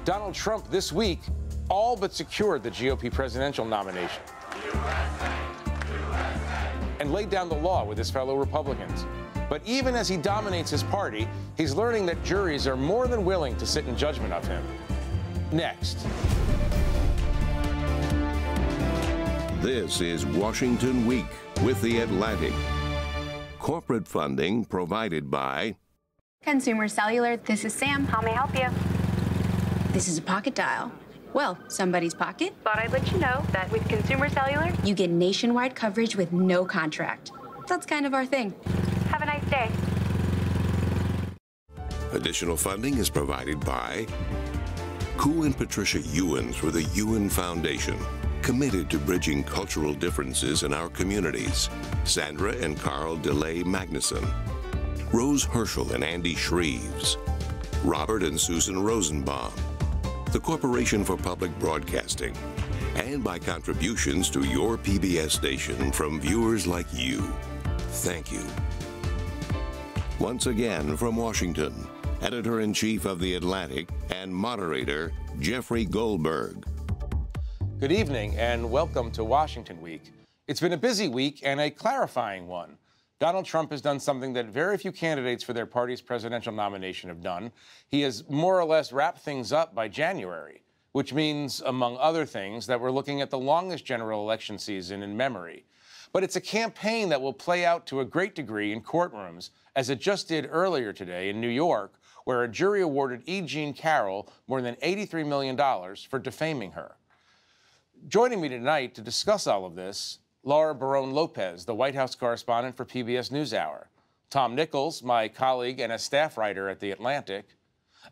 Donald Trump this week all but secured the GOP presidential nomination and laid down the law with his fellow Republicans. But even as he dominates his party, he's learning that juries are more than willing to sit in judgment of him. Next. This is Washington Week with The Atlantic. Corporate funding provided by Consumer Cellular. This is Sam. How may I help you? This is a pocket dial. Well, somebody's pocket. Thought I'd let you know that with Consumer Cellular, you get nationwide coverage with no contract. That's kind of our thing. have a nice day. Additional funding is provided by Koo and Patricia Ewens for the Ewen Foundation, committed to bridging cultural differences in our communities. Sandra and Carl DeLay Magnuson, Rose Herschel and Andy Shreves, Robert and Susan Rosenbaum, the Corporation for Public Broadcasting, and by contributions to your PBS station from viewers like you. Thank you. Once again from Washington, Editor-in-Chief of The Atlantic and moderator, Jeffrey Goldberg. Good evening and welcome to Washington Week. It's been a busy week and a clarifying one. Donald Trump has done something that very few candidates for their party's presidential nomination have done. He has more or less wrapped things up by January, which means, among other things, that we're looking at the longest general election season in memory. But it's a campaign that will play out to a great degree in courtrooms, as it just did earlier today in New York, where a jury awarded Egene Carrol more than $83 million for defaming her. Joining me tonight to discuss all of this, Laura Barrón-López, the White House correspondent for PBS NewsHour, Tom Nichols, my colleague and a staff writer at The Atlantic,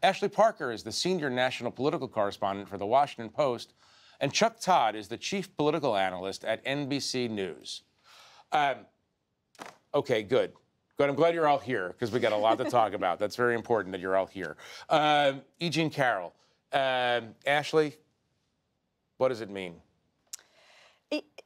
Ashley Parker is the senior national political correspondent for The Washington Post, and Chuck Todd is the chief political analyst at NBC News. Okay, good. Good. I'm glad you're all here because we got a lot to talk about. That's very important that you're all here. Egene Carrol. Ashley, what does it mean?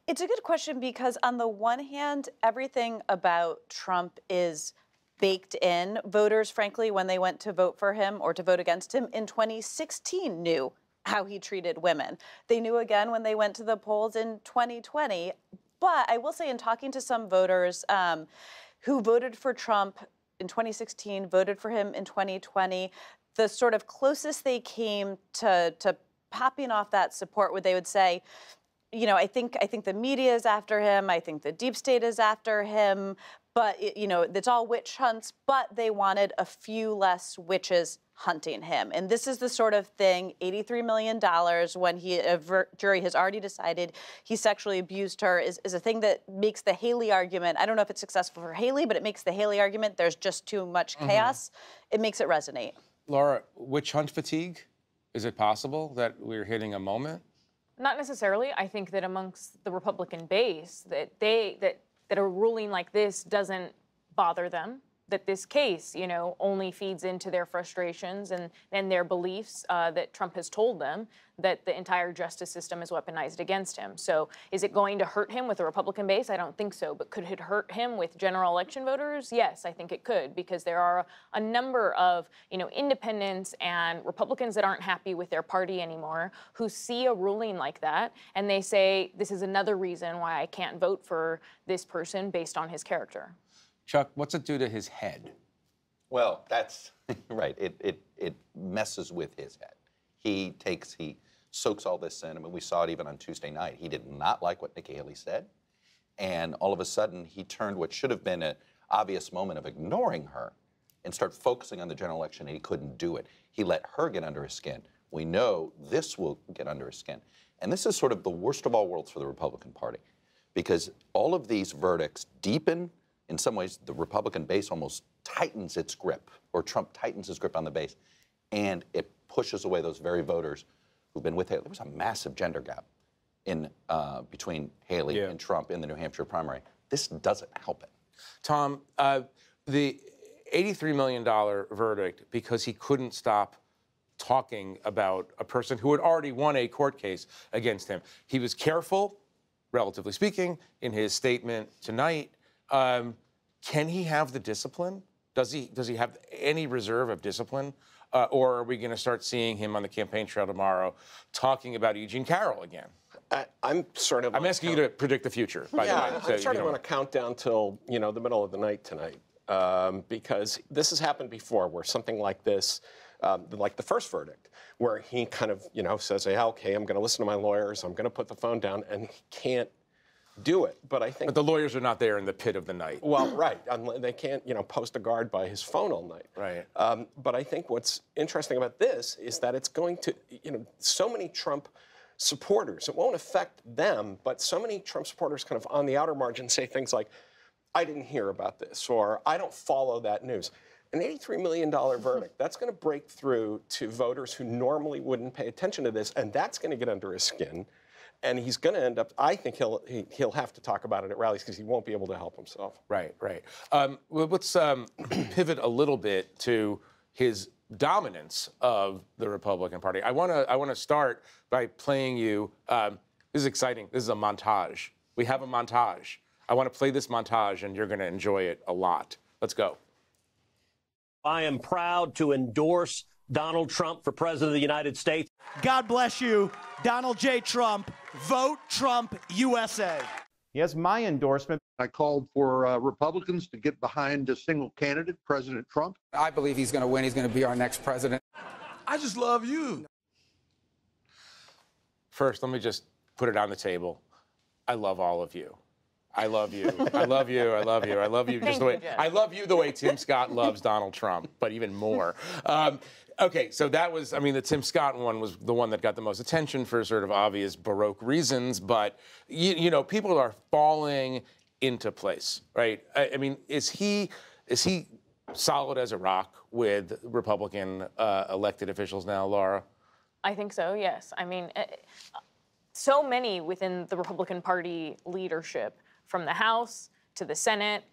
It's a good question because on the one hand, everything about Trump is baked in. Voters, frankly, when they went to vote for him or to vote against him in 2016 knew how he treated women. They knew again when they went to the polls in 2020. But I will say, in talking to some voters who voted for Trump in 2016, voted for him in 2020, the sort of closest they came to popping off that support, where they would say, you know, I think the media is after him. I think the deep state is after him. But, you know, it's all witch hunts. But they wanted a few less witches hunting him. And this is the sort of thing, $83 million when a jury has already decided he sexually abused her is a thing that makes the Haley argument. I don't know if it's successful for Haley, but it makes the Haley argument. There's just too much chaos. It makes it resonate. Laura, witch hunt fatigue? Is it possible that we're hitting a moment? Not necessarily. I think that amongst the Republican base, that a ruling like this doesn't bother them. That this case, you know, only feeds into their frustrations and their beliefs that Trump has told them that the entire justice system is weaponized against him. So is it going to hurt him with the Republican base? I don't think so. But could it hurt him with general election voters? Yes, I think it could, because there are a number of, you know, independents and Republicans that aren't happy with their party anymore who see a ruling like that and they say, this is another reason why I can't vote for this person based on his character. Chuck, what's it do to his head? Well, that's right. It messes with his head. He soaks all this in. I mean, we saw it even on Tuesday night. He did not like what Nikki Haley said. And all of a sudden, he turned what should have been an obvious moment of ignoring her and start focusing on the general election, and he couldn't do it. He let her get under his skin. We know this will get under his skin. And this is sort of the worst of all worlds for the Republican Party, because all of these verdicts deepen. In some ways, the Republican base almost tightens its grip, or Trump tightens his grip on the base, and it pushes away those very voters who've been with Haley. There was a massive gender gap between Haley and Trump in the New Hampshire primary. This doesn't help it. Tom, the $83 million verdict, because he couldn't stop talking about a person who had already won a court case against him. He was careful, relatively speaking, in his statement tonight. Can he have the discipline? Does he have any reserve of discipline or are we going to start seeing him on the campaign trail tomorrow talking about Egene Carrol again? I'm sort of. I'm asking you to predict the future, by the way. I'm sort of on a countdown till the middle of the night tonight, because this has happened before, where something like this, like the first verdict, where he kind of says, "Hey, okay, I'm going to listen to my lawyers. I'm going to put the phone down," and he can't do it. But I think. But the lawyers are not there in the pit of the night. Well, right. They can't post a guard by his phone all night. Right. But I think what's interesting about this is that it's going to so many Trump supporters. It won't affect them, but so many Trump supporters kind of on the outer margin say things like, I didn't hear about this, or I don't follow that news. An $83 million verdict, that's going to break through to voters who normally wouldn't pay attention to this, and that's going to get under his skin. And he's going to end up, I think he'll have to talk about it at rallies because he won't be able to help himself. Right. Well, let's pivot a little bit to his dominance of the Republican Party. I want to start by playing you. This is exciting. This is a montage. We have a montage. I want to play this montage, and you're going to enjoy it a lot. Let's go. I am proud to endorse Donald Trump for President of the United States. God bless you, Donald J. Trump. Vote Trump USA. He has my endorsement. I called for Republicans to get behind a single candidate, President Trump. I believe he's going to win. He's going to be our next president. I just love you. First, let me just put it on the table. I love all of you. I love you. I love you. I love you. I love you just the way I love you the way Tim Scott loves Donald Trump, but even more. Okay, so that was, the Tim Scott one was the one that got the most attention for sort of obvious Baroque reasons, but, people are falling into place, right? Is he solid as a rock with Republican elected officials now, Laura? I think so, yes. So many within the Republican Party leadership, from the House to the Senate,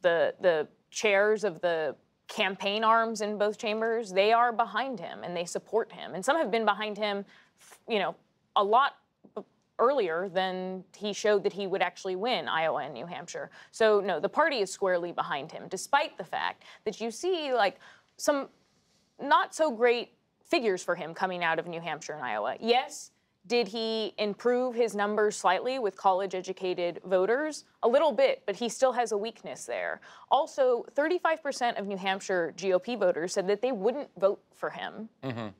the chairs of the campaign arms in both chambers, they are behind him and they support him. And some have been behind him, a lot earlier than he showed that he would actually win Iowa and New Hampshire. So no, the party is squarely behind him, despite the fact that you see some not so great figures for him coming out of New Hampshire and Iowa. Yes, did he improve his numbers slightly with college-educated voters? A little bit, but he still has a weakness there. Also, 35% of New Hampshire GOP voters said that they wouldn't vote for him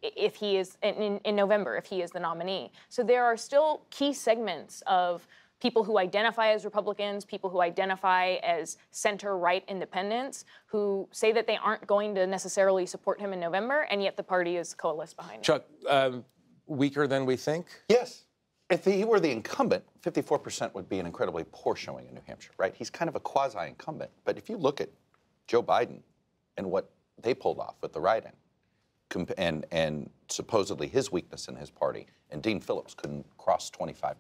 if he is in November, if he is the nominee. So there are still key segments of people who identify as Republicans, people who identify as center-right independents, who say that they aren't going to necessarily support him in November, and yet the party is coalesced behind him. Chuck, weaker than we think? Yes. If he were the incumbent, 54% would be an incredibly poor showing in New Hampshire, right? He's kind of a quasi-incumbent. But if you look at Joe Biden and what they pulled off with the write-in, and supposedly his weakness in his party, and Dean Phillips couldn't cross 25%.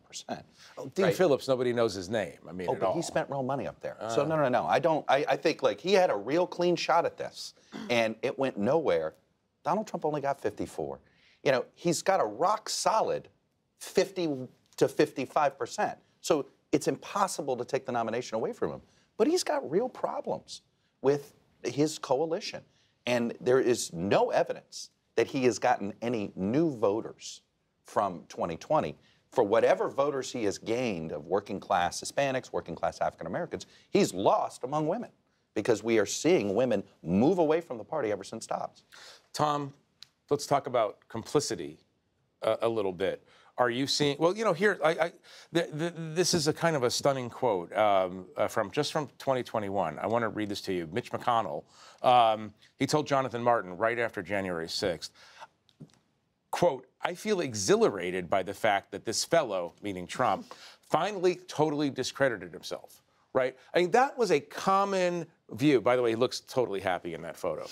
Oh, Dean Phillips, nobody knows his name. But he spent real money up there. So no. I think he had a real clean shot at this, and it went nowhere. Donald Trump only got 54. He's got a rock solid 50 to 55%. So it's impossible to take the nomination away from him. But he's got real problems with his coalition. And there is no evidence that he has gotten any new voters from 2020. For whatever voters he has gained of working class Hispanics, working class African Americans, he's lost among women because we are seeing women move away from the party ever since Dobbs. Tom, let's talk about complicity a little bit. Are you seeing? Well, here, this is a kind of a stunning quote from 2021. I want to read this to you. Mitch McConnell, he told Jonathan Martin right after January 6th, quote, "I feel exhilarated by the fact that this fellow," meaning Trump, "finally totally discredited himself." Right? That was a common view. By the way, he looks totally happy in that photo.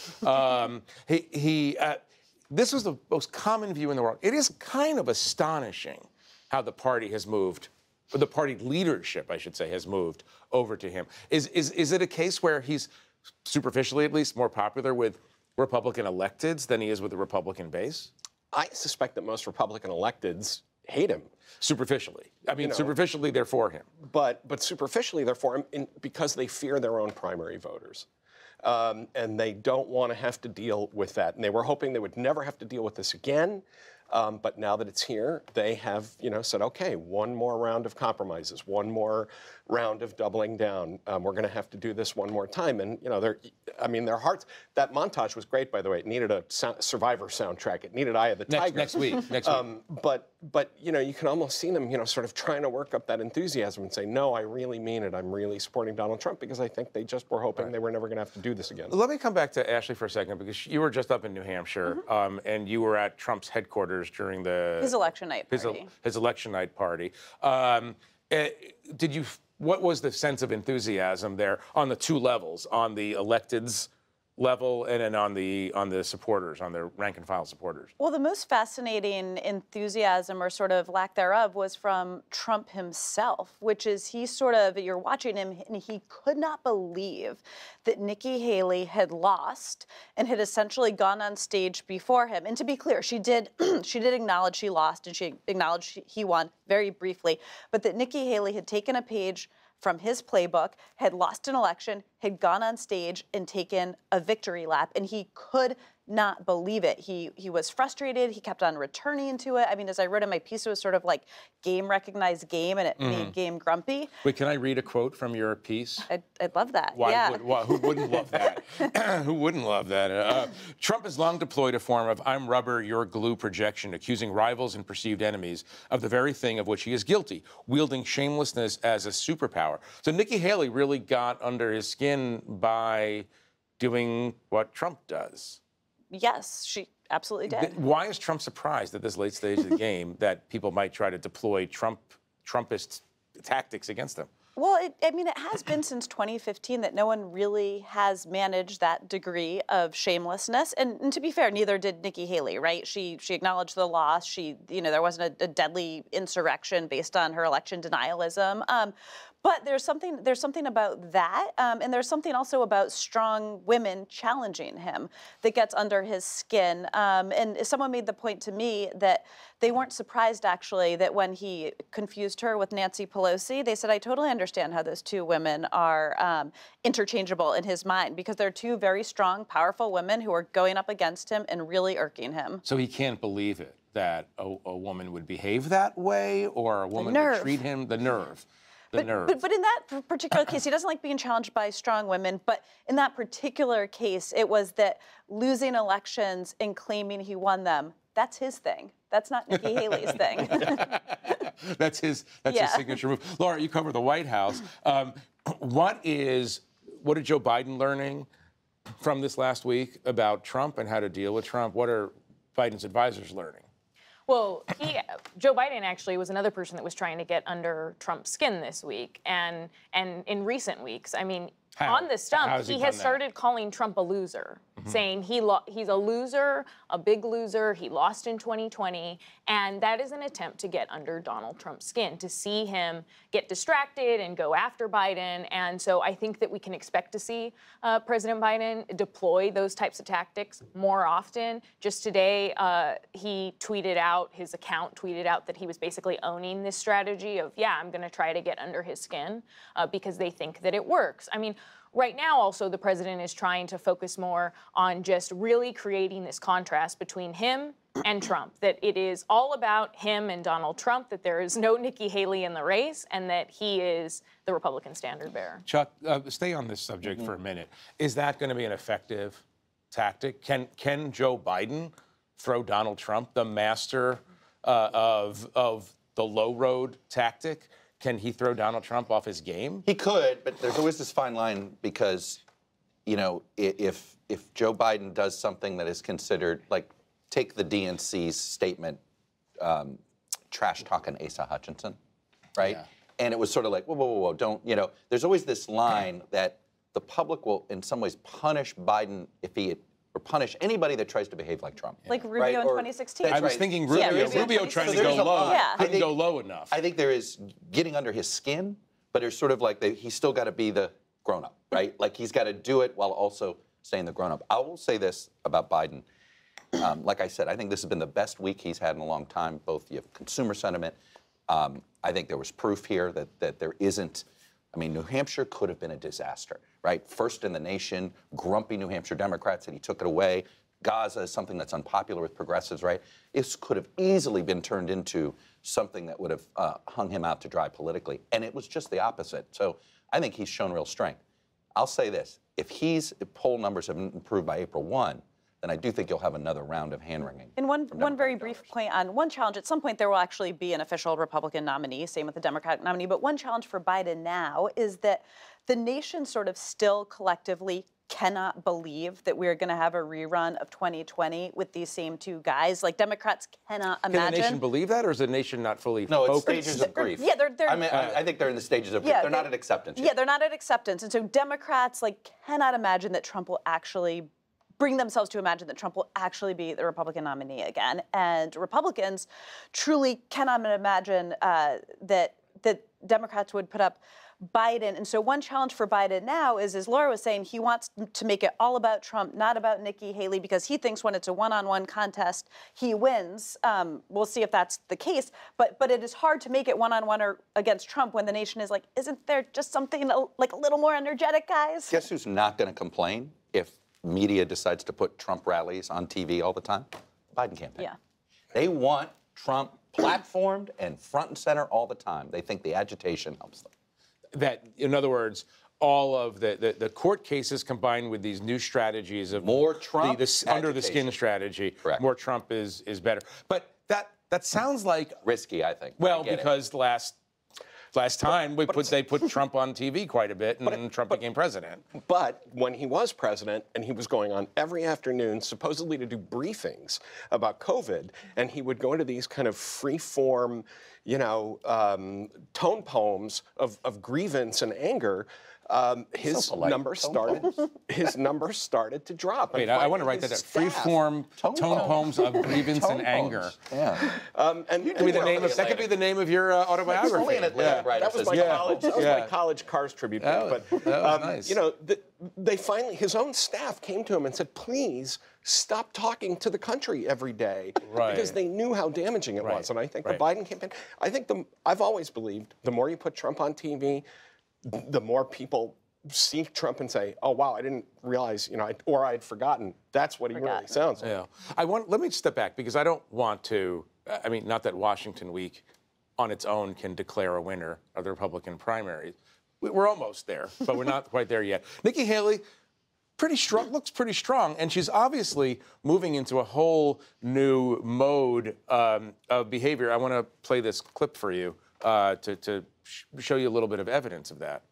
This was the most common view in the world. It is kind of astonishing how the party has moved, or the party leadership, I should say, has moved over to him. Is it a case where he's, superficially at least, more popular with Republican electeds than he is with the Republican base? I suspect that most Republican electeds hate him. Superficially. Superficially, they're for him. But superficially, they're for him because they fear their own primary voters. and they don't want to have to deal with that. And they were hoping they would never have to deal with this again. But now that it's here, they have, said, okay, one more round of compromises, one more round of doubling down. We're going to have to do this one more time. And, their hearts, that montage was great, by the way. It needed a Survivor soundtrack. It needed Eye of the Tiger. Next week. But you can almost see them, sort of trying to work up that enthusiasm and say, no, I really mean it. I'm really supporting Donald Trump, because I think they just were hoping they were never going to have to do this again. Let me come back to Ashley for a second, because you were just up in New Hampshire, and you were at Trump's headquarters during his election night party. His election night party. What was the sense of enthusiasm there on the two levels, on the electeds level and then on the supporters, on the rank and file supporters? Well, the most fascinating enthusiasm, or sort of lack thereof, was from Trump himself, which is you're watching him and he could not believe that Nikki Haley had lost and had essentially gone on stage before him. And to be clear, she did acknowledge she lost, and she acknowledged he won very briefly, but that Nikki Haley had taken a page from his playbook, had lost an election, had gone on stage and taken a victory lap, and he could not believe it. He was frustrated. He kept on returning to it. I mean, as I wrote in my piece, it was sort of like game recognized game, and it made game grumpy. Wait, can I read a quote from your piece? I'd love that. Who wouldn't love that? Who wouldn't love that? Trump has long deployed a form of I'm rubber, you're glue projection, accusing rivals and perceived enemies of the very thing of which he is guilty, wielding shamelessness as a superpower. So Nikki Haley really got under his skin by doing what Trump does. Yes, she absolutely did. Why is Trump surprised at this late stage of the game that people might try to deploy Trumpist tactics against him? Well, it has been since 2015 that no one really has managed that degree of shamelessness. And to be fair, neither did Nikki Haley, right? She acknowledged the loss. There wasn't a deadly insurrection based on her election denialism. But there's something about that, and there's something also about strong women challenging him that gets under his skin. And someone made the point to me that they weren't surprised, actually, that when he confused her with Nancy Pelosi, they said, I totally understand how those two women are interchangeable in his mind, because they're two very strong, powerful women who are going up against him and really irking him. So he can't believe it, that a woman would behave that way, or a woman would treat him, the nerve. But in that particular case, he doesn't like being challenged by strong women. But in that particular case, it was that losing elections and claiming he won them, that's his thing. That's not Nikki Haley's thing. That's his signature move. Laura, you cover the White House. What is Joe Biden learning from this last week about Trump and how to deal with Trump? What are Biden's advisors learning? Well, Joe Biden actually was another person that was trying to get under Trump's skin this week, and in recent weeks. I mean, on the stump, he has started calling Trump a loser, saying he's a loser, a big loser. He lost in 2020, and that is an attempt to get under Donald Trump's skin, to see him get distracted and go after Biden. And so I think that we can expect to see President Biden deploy those types of tactics more often. Just today, his account tweeted out that he was basically owning this strategy of, I'm going to try to get under his skin because they think that it works. I mean, right now, also, the president is trying to focus more on just really creating this contrast between him and Trump, that it is all about him and Donald Trump, that there is no Nikki Haley in the race, and that he is the Republican standard bearer. Chuck, stay on this subject for a minute. Is that going to be an effective tactic? Can Joe Biden throw Donald Trump, the master of the low road tactic? Can he throw Donald Trump off his game? He could, but there's always this fine line, because, if Joe Biden does something that is considered, like, take the DNC's statement, trash talking Asa Hutchinson, right? Yeah. And it was sort of like, whoa, don't, there's always this line that the public will, in some ways, punish Biden or punish anybody that tries to behave like Trump. Like Rubio in 2016. I was thinking Rubio. Rubio tried to go low. Couldn't go low enough. I think there is getting under his skin, but there's sort of like he's still got to be the grown-up, right? Like, he's got to do it while also staying the grown-up. I will say this about Biden. Like I said, I think this has been the best week he's had in a long time. Both you have consumer sentiment. I think there was proof here that there isn't. I mean, New Hampshire could have been a disaster, right? First in the nation, grumpy New Hampshire Democrats, and he took it away. Gaza is something that's unpopular with progressives, right? This could have easily been turned into something that would have hung him out to dry politically, and it was just the opposite. So I think he's shown real strength. I'll say this, if poll numbers have improved by April 1, then I do think you'll have another round of hand-wringing. And one very brief point on one challenge. At some point, there will actually be an official Republican nominee, same with the Democratic nominee. But one challenge for Biden now is that the nation sort of still collectively cannot believe that we're going to have a rerun of 2020 with these same two guys. Like, Democrats cannot imagine. Can the nation believe that, or is the nation not fully No, it's focused? stages of grief. Yeah, they're I mean, I think they're in the stages of grief. Yeah, they're not at acceptance yet. Yeah, they're not at acceptance. And so Democrats, like, cannot imagine that Trump will actually bring themselves to imagine that Trump will actually be the Republican nominee again. And Republicans truly cannot imagine that Democrats would put up Biden. And so one challenge for Biden now is, as Laura was saying, he wants to make it all about Trump, not about Nikki Haley, because he thinks when it's a one-on-one contest, he wins. We'll see if that's the case. But it is hard to make it one-on-one or against Trump when the nation is like, isn't there just something like a little more energetic, guys? Guess who's not going to complain if media decides to put Trump rallies on TV all the time? Biden campaign. Yeah. They want Trump platformed and front and center all the time. They think the agitation helps them. That, in other words, all of the court cases combined with these new strategies of more Trump, the under the skin strategy, correct. More Trump is better. But that sounds like risky, I think. Well, because last time they put Trump on TV quite a bit, and Trump became president. But when he was president, and he was going on every afternoon, supposedly to do briefings about COVID, and he would go into these kind of free-form, tone poems of grievance and anger. His number started to drop. Wait, I want to write that down. Free-form tone poems of grievance and anger. Yeah. That could be the name of your autobiography. That was my college Cars tribute book. But that was nice. They finally, his own staff came to him and said, "Please stop talking to the country every day," because they knew how damaging it was. And I think the Biden campaign, I've always believed the more you put Trump on TV, the more people see Trump and say, "Oh wow, I didn't realize," or I'd forgotten. That's what he really sounds like. Yeah. Let me step back, because I don't want to. I mean, not that Washington Week, on its own, can declare a winner of the Republican primaries. We're almost there, but we're not quite there yet. Nikki Haley, looks pretty strong, and she's obviously moving into a whole new mode of behavior. I want to play this clip for you to show you a little bit of evidence of that.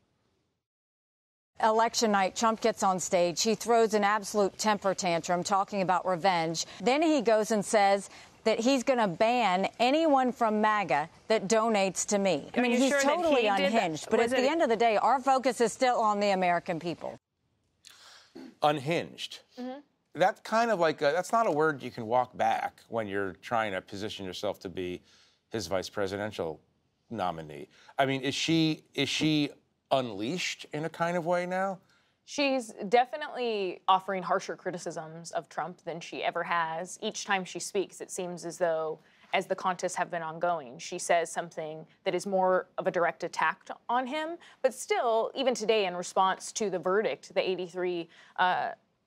Election night, Trump gets on stage. He throws an absolute temper tantrum talking about revenge. Then he goes and says that he's going to ban anyone from MAGA that donates to me. I mean, he's totally unhinged. But at the end of the day, our focus is still on the American people. Unhinged. Mm-hmm. That's kind of like that's not a word you can walk back when you're trying to position yourself to be his vice presidential nominee. I mean, is she unleashed in a kind of way now? She's definitely offering harsher criticisms of Trump than she ever has. Each time she speaks, it seems as though, as the contests have been ongoing, she says something that is more of a direct attack on him. But still, even today, in response to the verdict, the $83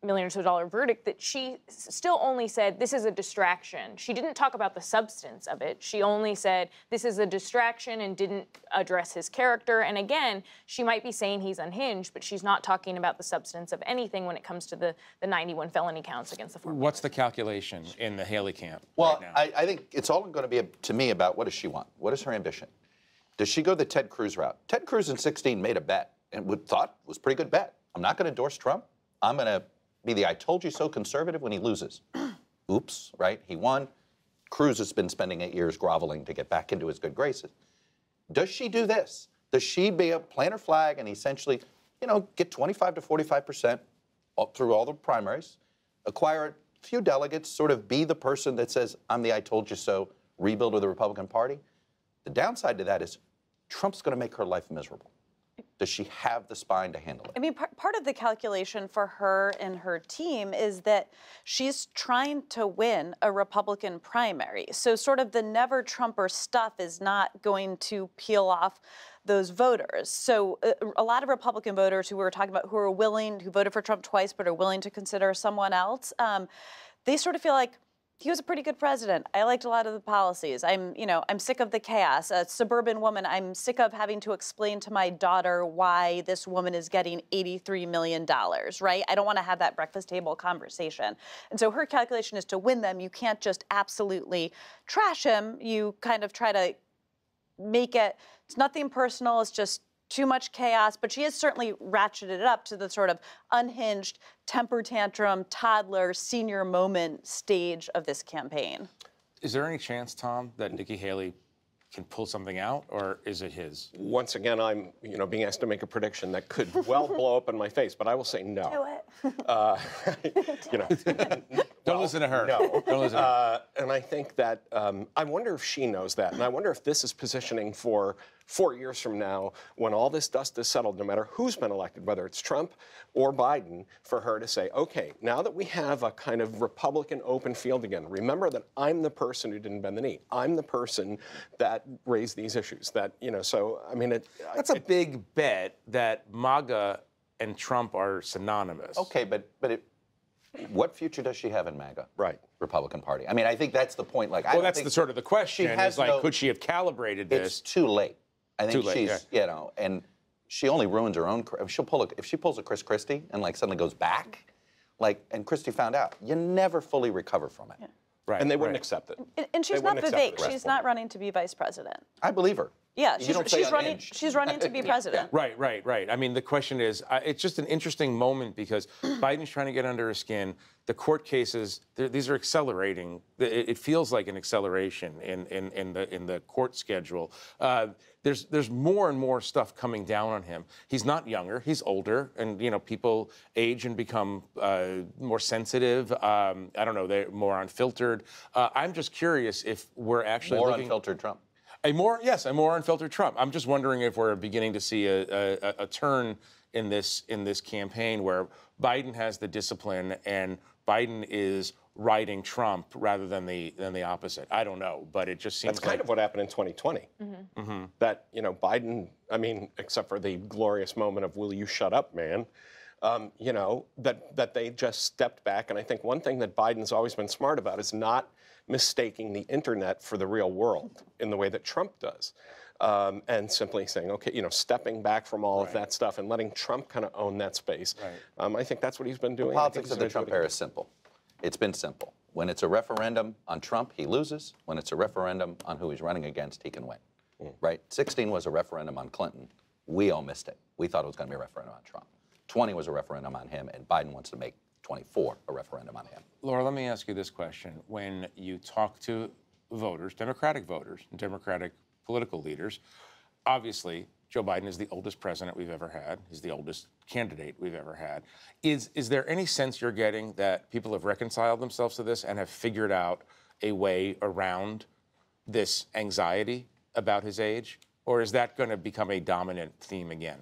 million verdict, that she still only said, this is a distraction. She didn't talk about the substance of it. She only said, this is a distraction, and didn't address his character. And again, she might be saying he's unhinged, but she's not talking about the substance of anything when it comes to the 91 felony counts against the former. What's the calculation in the Haley camp? Well, right now? I think it's all going to be, to me, about what does she want? What is her ambition? Does she go the Ted Cruz route? Ted Cruz in 2016 made a bet, and thought was a pretty good bet. I'm not going to endorse Trump. I'm going to be the I told you so conservative when he loses. Oops, right? He won. Cruz has been spending 8 years groveling to get back into his good graces. Does she do this? Does she plant her flag and essentially, get 25 to 45% through all the primaries, acquire a few delegates, sort of be the person that says, I'm the I told you so rebuild of the Republican Party? The downside to that is Trump's going to make her life miserable. Does she have the spine to handle it? I mean, part of the calculation for her and her team is that she's trying to win a Republican primary. So sort of the never Trumper stuff is not going to peel off those voters. So a lot of Republican voters who we were talking about who voted for Trump twice but are willing to consider someone else, they sort of feel like, he was a pretty good president. I liked a lot of the policies. I'm sick of the chaos. A suburban woman, I'm sick of having to explain to my daughter why this woman is getting $83 million, right? I don't want to have that breakfast table conversation. And so her calculation is to win them. You can't just absolutely trash him. You kind of try to make it, it's nothing personal, it's just too much chaos, but she has certainly ratcheted it up to the sort of unhinged, temper tantrum, toddler, senior moment stage of this campaign. Is there any chance, Tom, that Nikki Haley can pull something out, or is it his? Once again, I'm being asked to make a prediction that could well blow up in my face, but I will say no. Do it. Don't listen to her. No. Don't listen to her. And I think that I wonder if she knows that, and I wonder if this is positioning for 4 years from now, when all this dust is settled, no matter who's been elected, whether it's Trump or Biden, for her to say, okay, now that we have a kind of Republican open field again, remember that I'm the person who didn't bend the knee. I'm the person that raised these issues. That, so, I mean, that's a big bet that MAGA and Trump are synonymous. Okay, but what future does she have in MAGA? Right. Republican Party. I mean, I think that's the point. Like, well, that's the sort of the question. Is like, could she have calibrated this? It's too late. I think too late, she's, and she only ruins her own. If she pulls a Chris Christie and like suddenly goes back, and Christie found out, you never fully recover from it. Yeah. Right. And they wouldn't accept it. And she's not Vivek. She's not running to be vice president. I believe her. Yeah, she's running to be president. Right. I mean, the question is, it's just an interesting moment because Biden's trying to get under her skin. The court cases, these are accelerating. It feels like an acceleration in the court schedule. There's more and more stuff coming down on him. He's not younger. He's older, and people age and become more sensitive. I don't know. They're more unfiltered. I'm just curious if we're actually more looking unfiltered Trump. A more unfiltered Trump. I'm just wondering if we're beginning to see a turn in this campaign where Biden has the discipline and Biden is riding Trump rather than the opposite. I don't know, but it just seems that's kind of what happened in 2020. Mm-hmm. Mm-hmm. That Biden, I mean, except for the glorious moment of "Will you shut up, man?" That they just stepped back. And I think one thing that Biden's always been smart about is not mistaking the internet for the real world in the way that Trump does. And simply saying, okay, stepping back from all of that stuff and letting Trump kind of own that space. Right. I think that's what he's been doing. The politics of the Trump era is simple. It's been simple. When it's a referendum on Trump, he loses. When it's a referendum on who he's running against, he can win. Right? 16 was a referendum on Clinton. We all missed it. We thought it was going to be a referendum on Trump. 20 was a referendum on him, and Biden wants to make 24 a referendum on him. Laura, let me ask you this question. When you talk to voters, Democratic voters, and Democratic political leaders, obviously Joe Biden is the oldest president we've ever had. He's the oldest candidate we've ever had. Is there any sense you're getting that people have reconciled themselves to this and have figured out a way around this anxiety about his age? Or is that going to become a dominant theme again?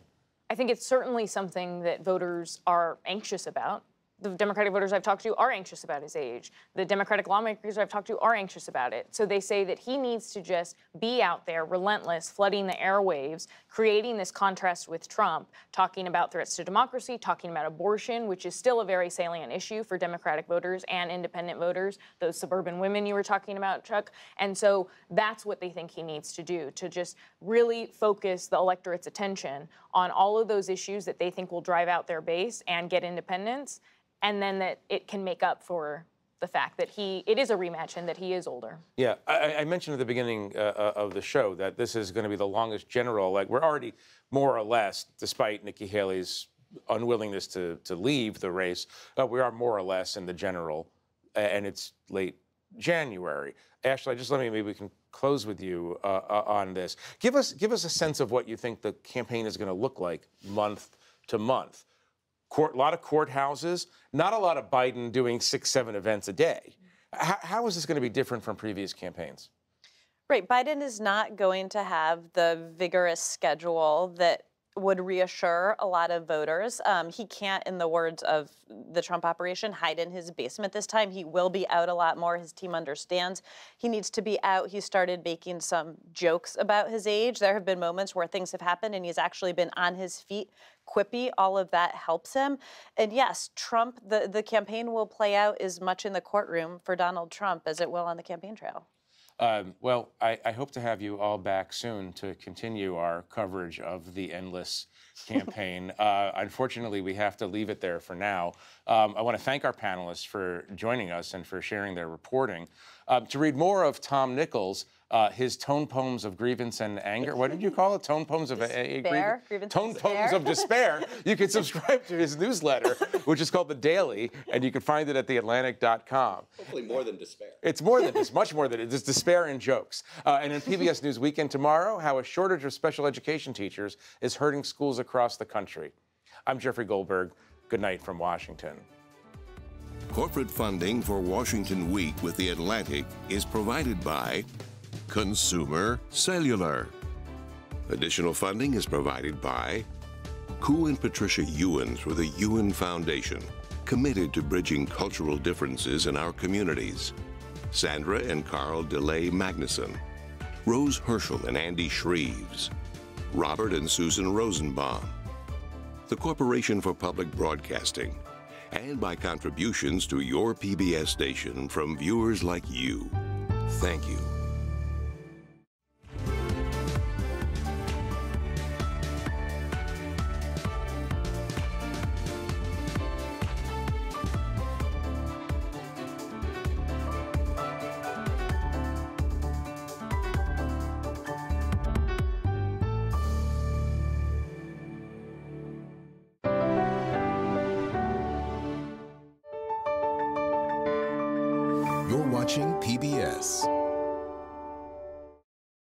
I think it's certainly something that voters are anxious about. The Democratic voters I've talked to are anxious about his age. The Democratic lawmakers I've talked to are anxious about it. So they say that he needs to just be out there, relentless, flooding the airwaves, creating this contrast with Trump, talking about threats to democracy, talking about abortion, which is still a very salient issue for Democratic voters and independent voters, those suburban women you were talking about, Chuck. And so that's what they think he needs to do, to just really focus the electorate's attention on all of those issues that they think will drive out their base and get independence. And then that it can make up for the fact that it is a rematch and that he is older. Yeah, I mentioned at the beginning of the show that this is going to be the longest general. Like, we're already more or less, despite Nikki Haley's unwillingness to leave the race, we are more or less in the general, and it's late January. Ashley, maybe we can close with you on this. Give us a sense of what you think the campaign is going to look like month to month. A lot of courthouses, not a lot of Biden doing 6-7 events a day. How is this going to be different from previous campaigns? Right. Biden is not going to have the vigorous schedule that would reassure a lot of voters. He can't, in the words of the Trump operation, hide in his basement this time. He will be out a lot more. His team understands he needs to be out. He started making some jokes about his age. There have been moments where things have happened and he's actually been on his feet, quippy. All of that helps him. And yes, Trump, the campaign will play out as much in the courtroom for Donald Trump as it will on the campaign trail. Well, I hope to have you all back soon to continue our coverage of the endless campaign. Unfortunately, we have to leave it there for now. I want to thank our panelists for joining us and for sharing their reporting. To read more of Tom Nichols, his tone poems of grievance and anger. What did you call it? Tone poems of grievance? Tone poems of despair. You can subscribe to his newsletter, which is called The Daily, and you can find it at theatlantic.com. Hopefully more than despair. It's more than this, much more than it. It's despair and jokes. And in PBS News Weekend tomorrow, how a shortage of special education teachers is hurting schools across the country. I'm Jeffrey Goldberg. Good night from Washington. Corporate funding for Washington Week with The Atlantic is provided by Consumer Cellular. Additional funding is provided by Koo and Patricia Ewens with the Ewen Foundation, committed to bridging cultural differences in our communities. Sandra and Carl DeLay Magnuson, Rose Herschel and Andy Shreves, Robert and Susan Rosenbaum, the Corporation for Public Broadcasting, and by contributions to your PBS station from viewers like you. Thank you. You're watching PBS.